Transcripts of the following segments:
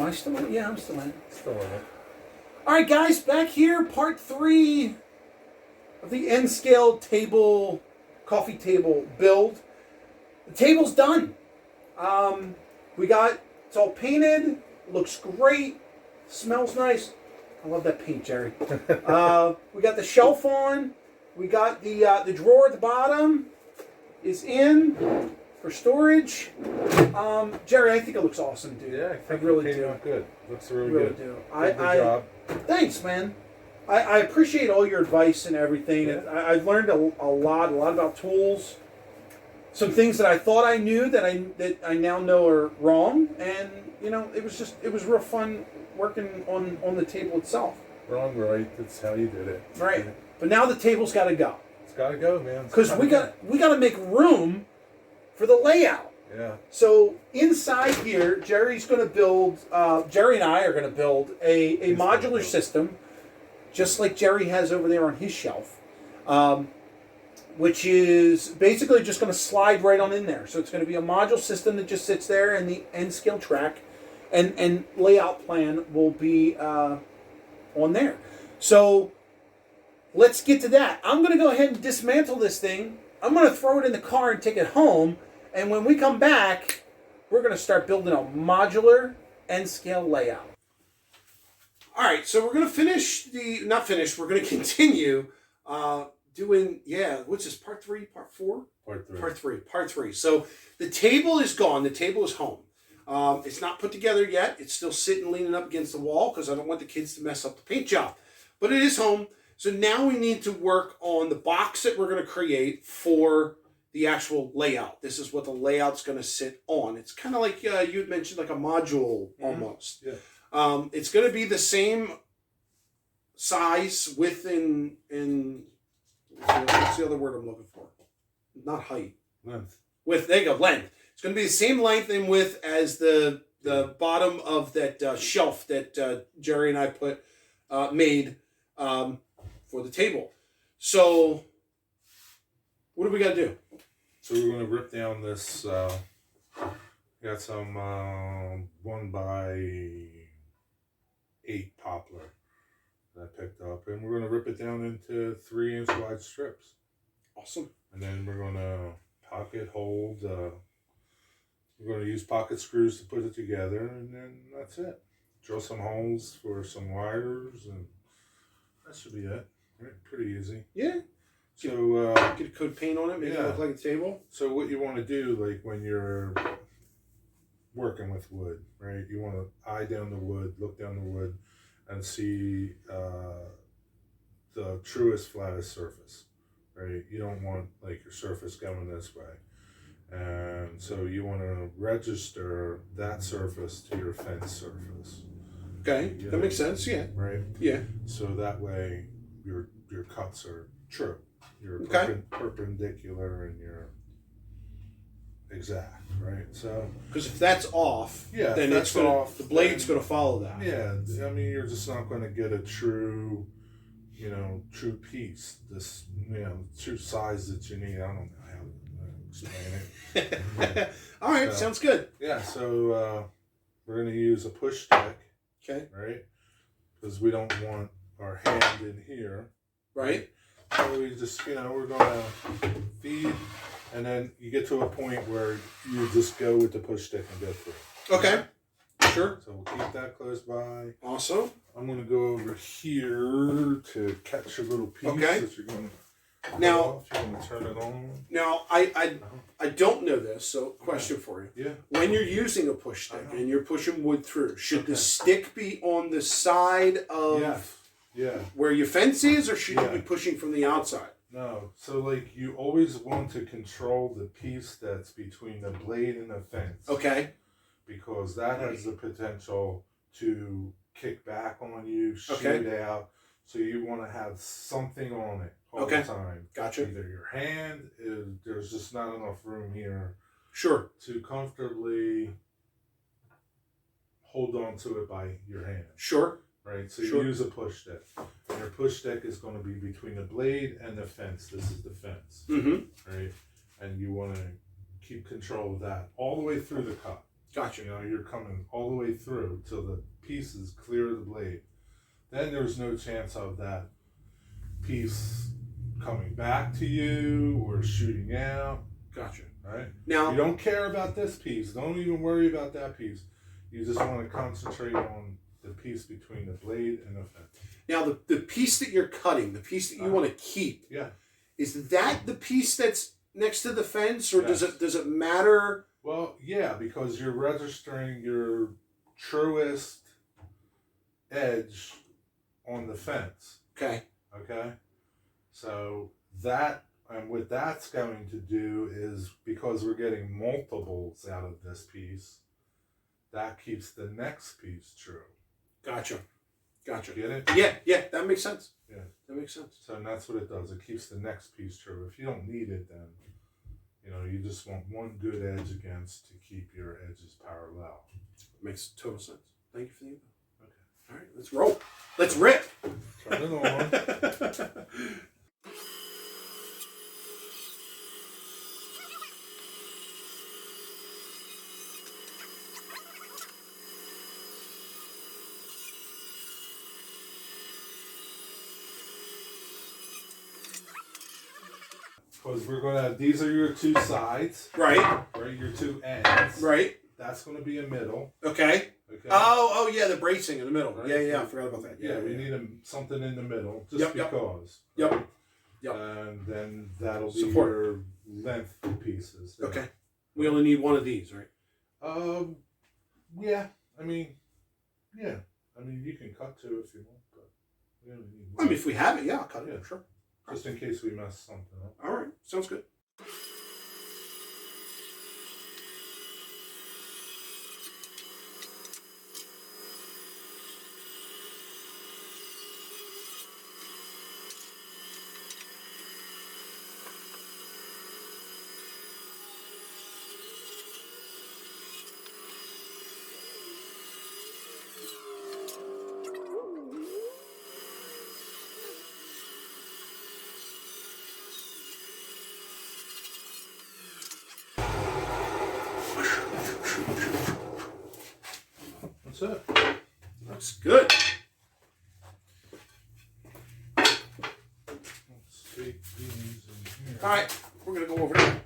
I still in it? Yeah, I'm still in it. Still in it. All right, guys, back here, part 3 of the N-scale table, coffee table build. The table's done. It's all painted, looks great, smells nice. I love that paint, Jerry. We got the shelf on. We got the drawer at the bottom is in for storage. Jerry, I think it looks awesome, dude. Yeah, I think really do. Good. Looks really good. Do. Good job. Thanks, man. I appreciate all your advice and everything. Yeah. I've learned a lot about tools. Some things that I thought I knew that I now know are wrong, and it was real fun working on the table itself. Wrong, right? That's how you did it. Right. But now the table's got to go. It's got to go, man. Because we got to make room for the layout. Yeah. So inside here, Jerry's going to build. Jerry and I are going to build a modular system, just like Jerry has over there on his shelf, which is basically just going to slide right on in there. So it's going to be a module system that just sits there, and the N-scale track and layout plan will be on there. So let's get to that. I'm going to go ahead and dismantle this thing. I'm going to throw it in the car and take it home. And when we come back, we're going to start building a modular N-scale layout. All right, so we're going to we're going to continue doing, what's this, part 3, part 4? Part 3. So the table is gone. The table is home. It's not put together yet. It's still sitting leaning up against the wall because I don't want the kids to mess up the paint job. But it is home. So now we need to work on the box that we're going to create for the actual layout. This is what the layout's going to sit on. It's kind of like you had mentioned, like a module almost. Yeah. It's going to be the same size, width, and what's the other word I'm looking for? Not height. Length. Width. There you go. Length. It's going to be the same length and width as the bottom of that shelf that Jerry and I made for the table. So what do we got to do? So we're going to rip down this. Got some 1x8 poplar that I picked up, and we're going to rip it down into 3-inch wide strips. Awesome. And then we're going to pocket hold. We're going to use pocket screws to put it together, and then that's it. Drill some holes for some wires, and that should be it. Right? Pretty easy. Yeah. So get a coat paint on it, make it look like a table. So what you want to do, like when you're working with wood, right? You want to eye down the wood, look down the wood, and see the truest, flattest surface, right? You don't want like your surface going this way. And so you want to register that surface to your fence surface. Okay, that makes sense. Yeah. Right. Yeah. So that way your cuts are true. You're perpendicular and you're exact, right? So because if that's off, then it's off. The blade's going to follow that. Yeah, I mean you're just not going to get a true piece. This true size that you need. I don't know how to explain it. All right, sounds good. Yeah, so we're going to use a push stick. Okay. Right? Because we don't want our hand in here. Right. So we just, we're going to feed, and then you get to a point where you just go with the push stick and go through. Okay. Sure. So we'll keep that close by. Awesome. I'm going to go over here to catch a little piece that you're going to now, you're going to turn it on. Now, I don't know this, so question for you. Yeah. When you're using a push stick and you're pushing wood through, should the stick be on the side of where your fence is, or should you be pushing from the outside? No. So, like, you always want to control the piece that's between the blade and the fence. Okay. Because that has the potential to kick back on you, shoot out. So you want to have something on it all the time. Gotcha. Either your hand, there's just not enough room here. Sure. To comfortably hold on to it by your hand. Sure. Right? So you use a push stick. And your push stick is going to be between the blade and the fence. This is the fence. Mm-hmm. Right? And you want to keep control of that all the way through the cut. Gotcha. You know, you're coming all the way through till the piece is clear of the blade. Then there's no chance of that piece coming back to you or shooting out. Gotcha. Right? Now you don't care about this piece. Don't even worry about that piece. You just want to concentrate on the piece between the blade and the fence. Now the piece that you're cutting, the piece that you want to keep, is that the piece that's next to the fence, or does it matter? Well, yeah, because you're registering your truest edge on the fence. Okay. Okay. So that, and what that's going to do is, because we're getting multiples out of this piece, that keeps the next piece true. Gotcha. Get it? Yeah, that makes sense. Yeah. That makes sense. So, and that's what it does. It keeps the next piece true. If you don't need it, then, you know, you just want one good edge against to keep your edges parallel. Makes total sense. Thank you for the info. Okay. All right, let's roll. Let's rip. Turn it on. Because we're gonna, these are your two sides. Right. Right, your two ends. Right. That's gonna be a middle. Okay. Okay. Oh yeah, the bracing in the middle. Right. Yeah, I forgot about that. Yeah, we need something in the middle, just because. Yep. Right? Yep. And then that'll be Support. your length pieces. There. Okay. We only need one of these, right? Yeah. I mean, you can cut two if you want, but we only need I one. mean, if we have it, yeah, I'll cut it. Yeah. Sure. Just in case we mess something up. All right. Sounds good. That's it. Looks good. Let's take these in here. All right, we're gonna go over there.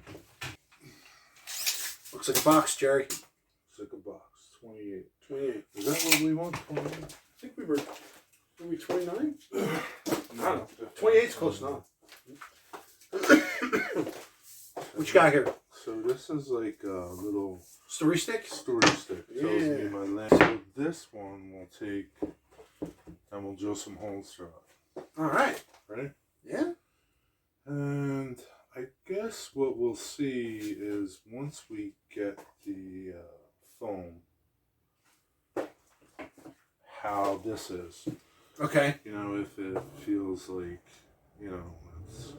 Looks like a box, Jerry. It's like a box. 28. 28. Is that what we want? 28? I think we were 29? I don't know. 28's close enough. What you got here? So this is like a little Story stick? story stick. Tells me my length. So this one we'll take and we'll drill some holes through it. All right. Ready? Yeah. And I guess what we'll see is once we get the foam, how this is. Okay. You know, if it feels like, you know, it's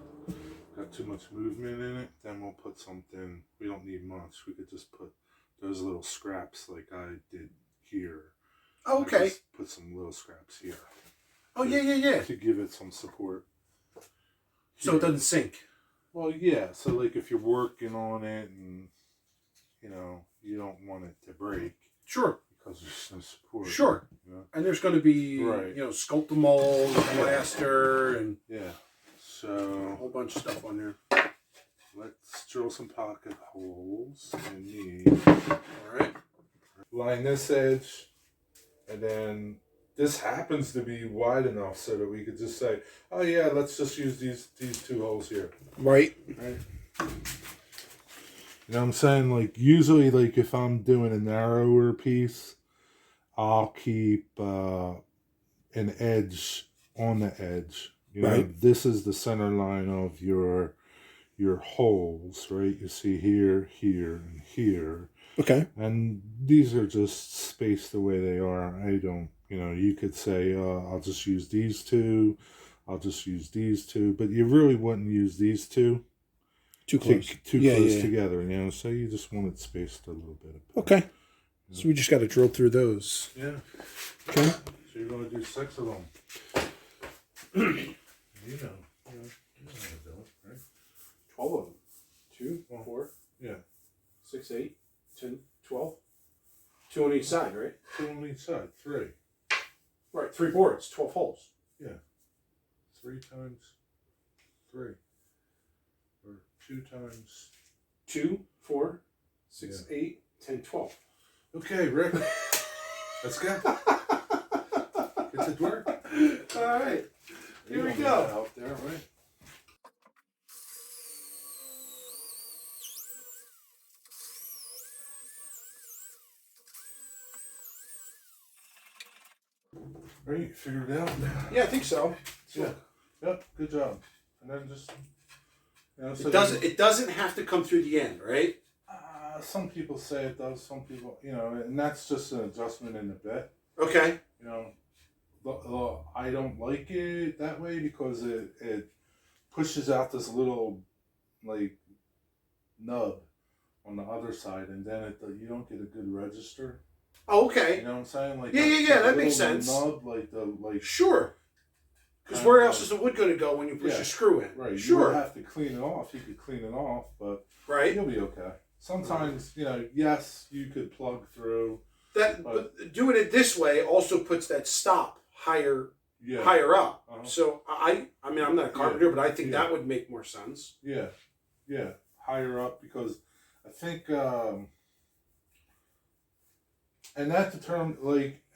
got too much movement in it, then we'll put something. We don't need much. We could just put those little scraps like I did here. Oh, okay. I just put some little scraps here. Oh, yeah. To give it some support. So it doesn't sink. Well, yeah. So, like, if you're working on it and, you know, you don't want it to break. Sure. Because there's no support. Sure. You know? And there's going to be, Right. you know, Sculptamold, Blaster, and Yeah. a So, whole bunch of stuff on there. let's drill some pocket holes in these. All right. Line this edge, and then this happens to be wide enough so that we could just say, oh yeah, let's just use these two holes here. Right. Right. You know what I'm saying? Like, usually, like, if I'm doing a narrower piece, I'll keep an edge on the edge. You know, Right. this is the center line of your holes, right? You see here, here, and here. Okay. And these are just spaced the way they are. I don't, you know, you could say, I'll just use these two. I'll just use these two. But you really wouldn't use these two. Too close. Too close together, you know. So you just want it spaced a little bit. Okay. So we just got to drill through those. Yeah. Okay. So you're going to do 6 of them. You know how to do it, right? 12 of them. 2, 4, Yeah. 6, 8, 10, 12. 2 on each side, right? 2 on each side. 3. Right, 3 boards, 12 holes. Yeah. 3 times 3. Or 2 times. 2, 4, 6, 8, 10, 12. Okay, Rick. Let's go. Get to work. All right. Here we go. Out there, right? Right, you figured it out. Yeah, I think so. Yeah. Yep. Good job. And then just. So It doesn't have to come through the end, right? Some people say it does. Some people, and that's just an adjustment in the bit. Okay. I don't like it that way because it pushes out this little like nub on the other side, and then you don't get a good register. Oh, okay. You know what I'm saying? Like Yeah. That makes sense. Nub, Sure. Because where else is the wood going to go when you push a screw in? Right. Sure. You would have to clean it off. You could clean it off, but you'll be okay. Sometimes, yes, you could plug through. But doing it this way also puts that stop higher up. Uh-huh. So I mean, I'm not a carpenter, but I think that would make more sense. Yeah, higher up because I think, and that determines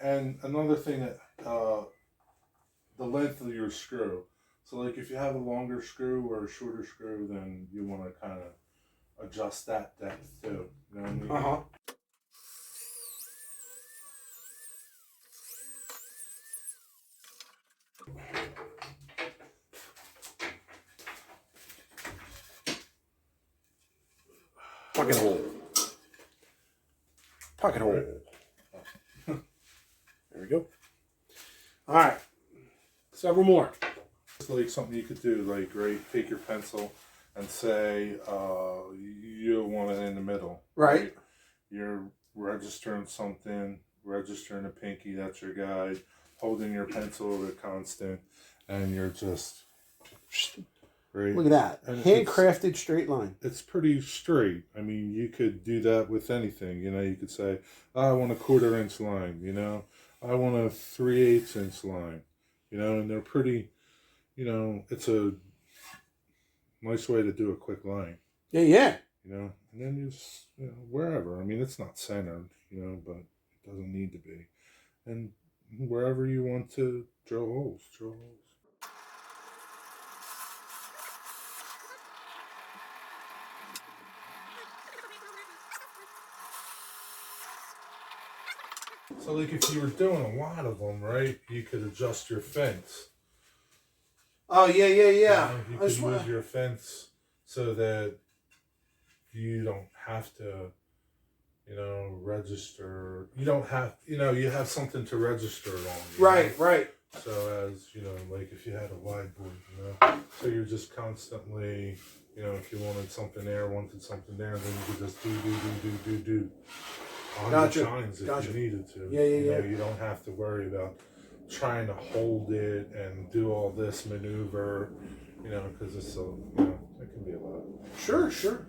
and another thing that the length of your screw. So if you have a longer screw or a shorter screw, then you want to kind of adjust that depth too. You know what I mean? Uh-huh. Pocket hole. Pocket hole. There we go. All right. Several more. It's something you could do, take your pencil and say you want it in the middle. Right. You're registering something, registering a pinky, that's your guide, holding your pencil at a constant, and you're just... Right. Look at that. And handcrafted straight line. It's pretty straight. I mean, you could do that with anything. You could say, I want a 1/4 inch line, I want a 3/8 inch line, and they're pretty, it's a nice way to do a quick line. Yeah. And then you just, wherever. I mean, it's not centered, but it doesn't need to be. And wherever you want to drill holes, drill holes. So, if you were doing a lot of them, right, you could adjust your fence. Oh, yeah. You could move your fence so that you don't have to, register. You don't have, you have something to register it on. Right. So as, if you had a wide board, so you're just constantly, if you wanted something there, then you could just do. Gotcha. Shines if you needed to. Yeah. You don't have to worry about trying to hold it and do all this maneuver, because it's it can be a lot. Sure.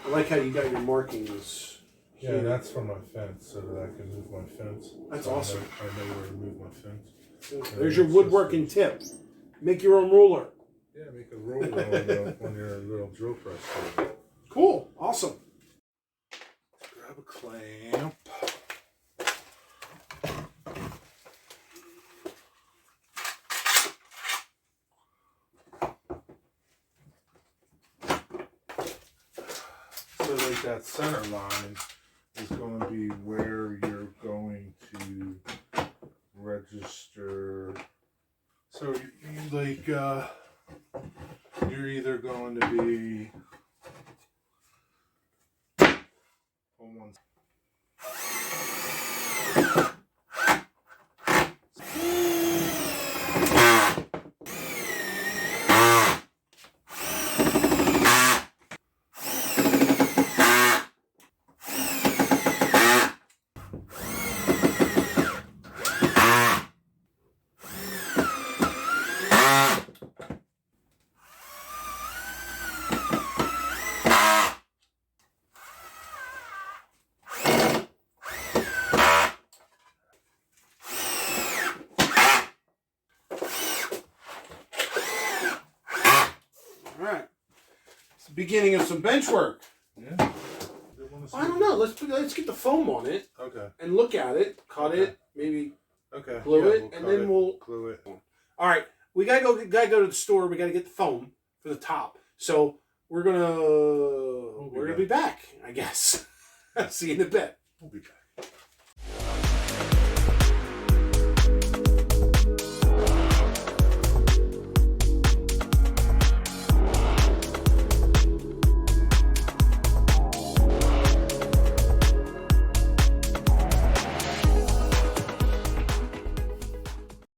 I like how you got your markings. Yeah, that's for my fence, so that I can move my fence. That's so awesome. I know where to move my fence. There's your woodworking tip. Make your own ruler. Yeah, make a ruler on your little drill press. Cool. Awesome. Grab a clamp. So that center line is going to be where you're going to register. So you're either going to be on one side. beginning of some bench work. Yeah. I don't know. Let's get the foam on it. Okay. And look at it, cut Okay. it, maybe Okay. glue Yeah, it, we'll and cut then it, we'll. glue it. All right, we gotta go to the store. We gotta get the foam for the top. So we're gonna be back, I guess. See you in a bit. We'll be back.